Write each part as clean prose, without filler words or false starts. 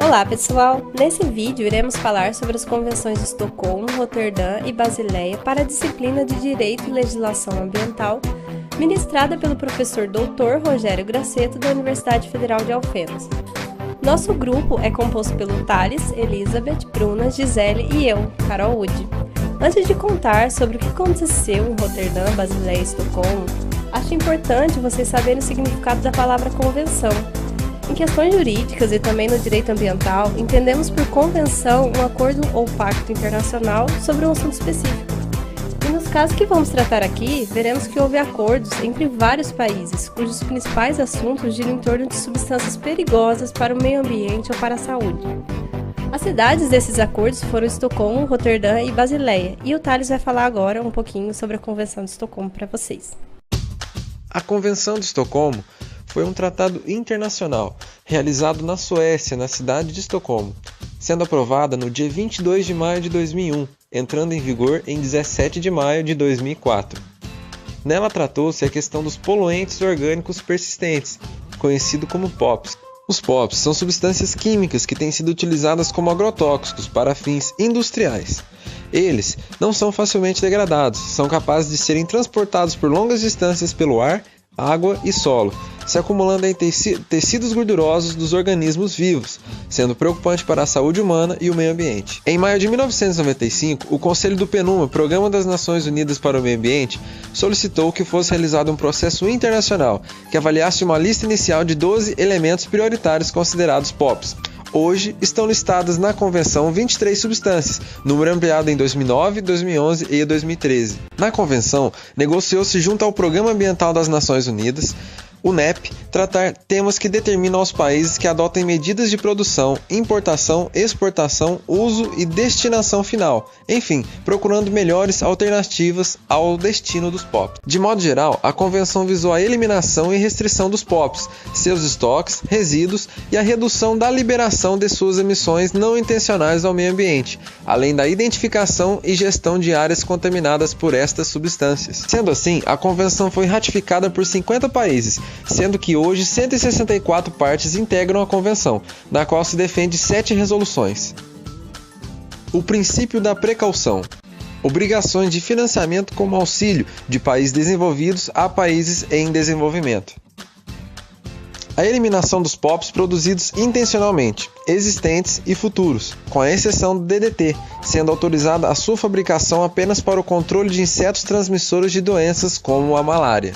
Olá pessoal! Nesse vídeo iremos falar sobre as convenções de Estocolmo, Roterdã e Basileia para a disciplina de Direito e Legislação Ambiental, ministrada pelo professor Dr. Rogério Grassetto da Universidade Federal de Alfenas. Nosso grupo é composto pelo Thales, Elizabeth, Bruna, Gisele e eu, Carol Wood. Antes de contar sobre o que aconteceu em Roterdã, Basileia e Estocolmo, acho importante vocês saberem o significado da palavra convenção. Em questões jurídicas e também no direito ambiental, entendemos por convenção um acordo ou pacto internacional sobre um assunto específico. E nos casos que vamos tratar aqui, veremos que houve acordos entre vários países, cujos principais assuntos giram em torno de substâncias perigosas para o meio ambiente ou para a saúde. As cidades desses acordos foram Estocolmo, Roterdã e Basileia, e o Thales vai falar agora um pouquinho sobre a Convenção de Estocolmo para vocês. A Convenção de Estocolmo foi um tratado internacional realizado na Suécia, na cidade de Estocolmo, sendo aprovada no dia 22 de maio de 2001, entrando em vigor em 17 de maio de 2004. Nela tratou-se a questão dos poluentes orgânicos persistentes, conhecido como POPs. Os POPs são substâncias químicas que têm sido utilizadas como agrotóxicos para fins industriais. Eles não são facilmente degradados, são capazes de serem transportados por longas distâncias pelo ar, água e solo, se acumulando em tecidos gordurosos dos organismos vivos, sendo preocupante para a saúde humana e o meio ambiente. Em maio de 1995, o Conselho do PNUMA, Programa das Nações Unidas para o Meio Ambiente, solicitou que fosse realizado um processo internacional que avaliasse uma lista inicial de 12 elementos prioritários considerados POPs. Hoje estão listadas na Convenção 23 substâncias, número ampliado em 2009, 2011 e 2013. Na Convenção, negociou-se junto ao Programa Ambiental das Nações Unidas, o NEP, tratar temas que determinam aos países que adotem medidas de produção, importação, exportação, uso e destinação final, enfim, procurando melhores alternativas ao destino dos POPs. De modo geral, a Convenção visou a eliminação e restrição dos POPs, seus estoques, resíduos e a redução da liberação de suas emissões não intencionais ao meio ambiente, além da identificação e gestão de áreas contaminadas por estas substâncias. Sendo assim, a Convenção foi ratificada por 50 países, sendo que hoje 164 partes integram a Convenção, na qual se defende 7 resoluções. O princípio da precaução. Obrigações de financiamento como auxílio de países desenvolvidos a países em desenvolvimento. A eliminação dos POPs produzidos intencionalmente, existentes e futuros, com a exceção do DDT, sendo autorizada a sua fabricação apenas para o controle de insetos transmissores de doenças como a malária.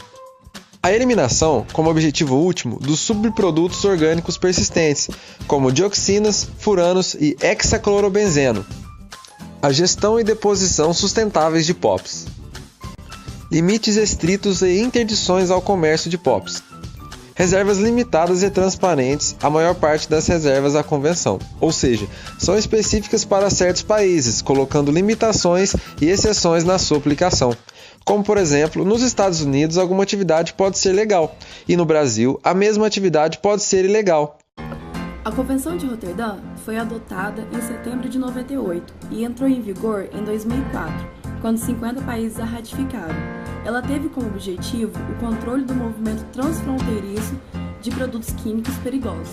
A eliminação, como objetivo último, dos subprodutos orgânicos persistentes, como dioxinas, furanos e hexaclorobenzeno. A gestão e deposição sustentáveis de POPs. Limites estritos e interdições ao comércio de POPs. Reservas limitadas e transparentes, a maior parte das reservas da Convenção, ou seja, são específicas para certos países, colocando limitações e exceções na sua aplicação. Como, por exemplo, nos Estados Unidos alguma atividade pode ser legal, e no Brasil a mesma atividade pode ser ilegal. A Convenção de Roterdã foi adotada em setembro de 98 e entrou em vigor em 2004, quando 50 países a ratificaram. Ela teve como objetivo o controle do movimento transfronteiriço de produtos químicos perigosos,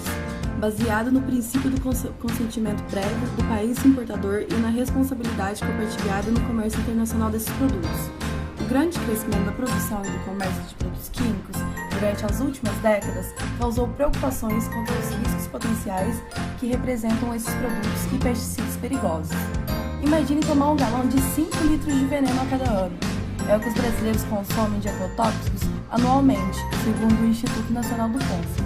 baseado no princípio do consentimento prévio do país importador e na responsabilidade compartilhada no comércio internacional desses produtos. O grande crescimento da produção e do comércio de produtos químicos durante as últimas décadas causou preocupações quanto aos riscos potenciais que representam esses produtos e pesticidas perigosos. Imagine tomar um galão de 5 litros de veneno a cada ano. É o que os brasileiros consomem de agrotóxicos anualmente, segundo o Instituto Nacional do Câncer.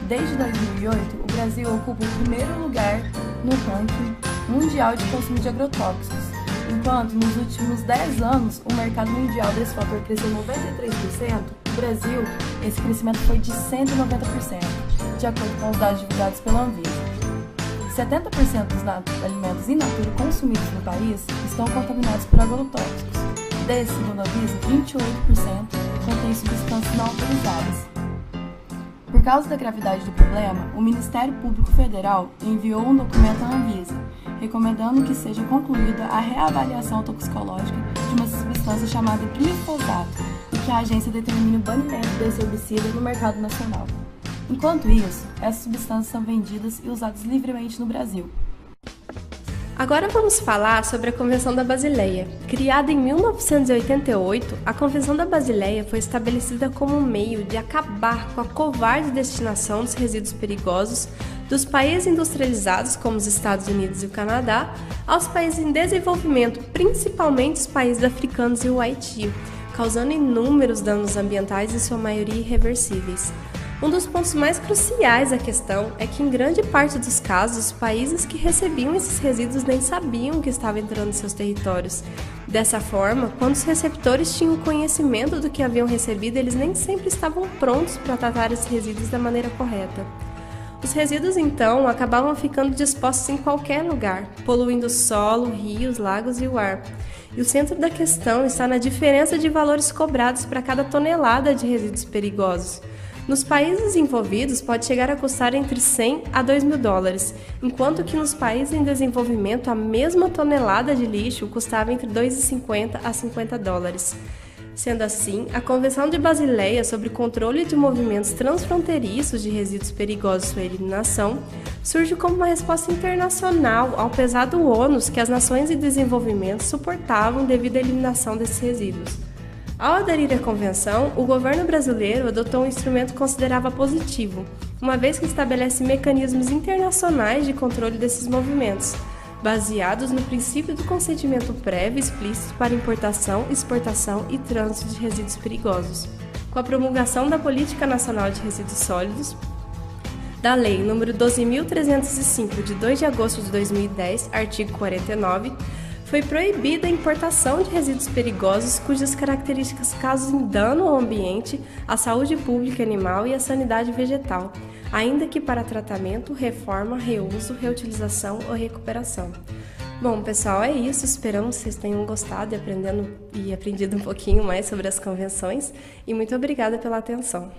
Desde 2008, o Brasil ocupa o primeiro lugar no ranking mundial de consumo de agrotóxicos, enquanto nos últimos 10 anos o mercado mundial desse fator cresceu 93%, no Brasil esse crescimento foi de 190%, de acordo com os dados divulgados pela Anvisa. 70% dos alimentos in natura consumidos no país estão contaminados por agrotóxicos. Desses, segundo a Anvisa, 28% contém substâncias não autorizadas. Por causa da gravidade do problema, o Ministério Público Federal enviou um documento à Anvisa, recomendando que seja concluída a reavaliação toxicológica de uma substância chamada glifosato e que a agência determine o banimento desse herbicida no mercado nacional. Enquanto isso, essas substâncias são vendidas e usadas livremente no Brasil. Agora vamos falar sobre a Convenção da Basileia. Criada em 1988, a Convenção da Basileia foi estabelecida como um meio de acabar com a covarde destinação dos resíduos perigosos dos países industrializados, como os Estados Unidos e o Canadá, aos países em desenvolvimento, principalmente os países africanos e o Haiti, causando inúmeros danos ambientais, em sua maioria irreversíveis. Um dos pontos mais cruciais da questão é que, em grande parte dos casos, os países que recebiam esses resíduos nem sabiam que estavam entrando em seus territórios. Dessa forma, quando os receptores tinham conhecimento do que haviam recebido, eles nem sempre estavam prontos para tratar esses resíduos da maneira correta. Os resíduos, então, acabavam ficando dispostos em qualquer lugar, poluindo o solo, rios, lagos e o ar. E o centro da questão está na diferença de valores cobrados para cada tonelada de resíduos perigosos. Nos países envolvidos, pode chegar a custar entre 100 a 2 mil dólares, enquanto que nos países em desenvolvimento, a mesma tonelada de lixo custava entre 2,50 a 50 dólares. Sendo assim, a Convenção de Basileia sobre o controle de movimentos transfronteiriços de resíduos perigosos e sua eliminação surge como uma resposta internacional ao pesado ônus que as nações em desenvolvimento suportavam devido à eliminação desses resíduos. Ao aderir à Convenção, o governo brasileiro adotou um instrumento que considerava positivo, uma vez que estabelece mecanismos internacionais de controle desses movimentos, baseados no princípio do consentimento prévio e explícito para importação, exportação e trânsito de resíduos perigosos. Com a promulgação da Política Nacional de Resíduos Sólidos, da Lei nº 12.305, de 2 de agosto de 2010, artigo 49, foi proibida a importação de resíduos perigosos cujas características causem dano ao ambiente, à saúde pública animal e à sanidade vegetal, ainda que para tratamento, reforma, reuso, reutilização ou recuperação. Bom, pessoal, é isso. Esperamos que vocês tenham gostado e aprendido um pouquinho mais sobre as convenções e muito obrigada pela atenção.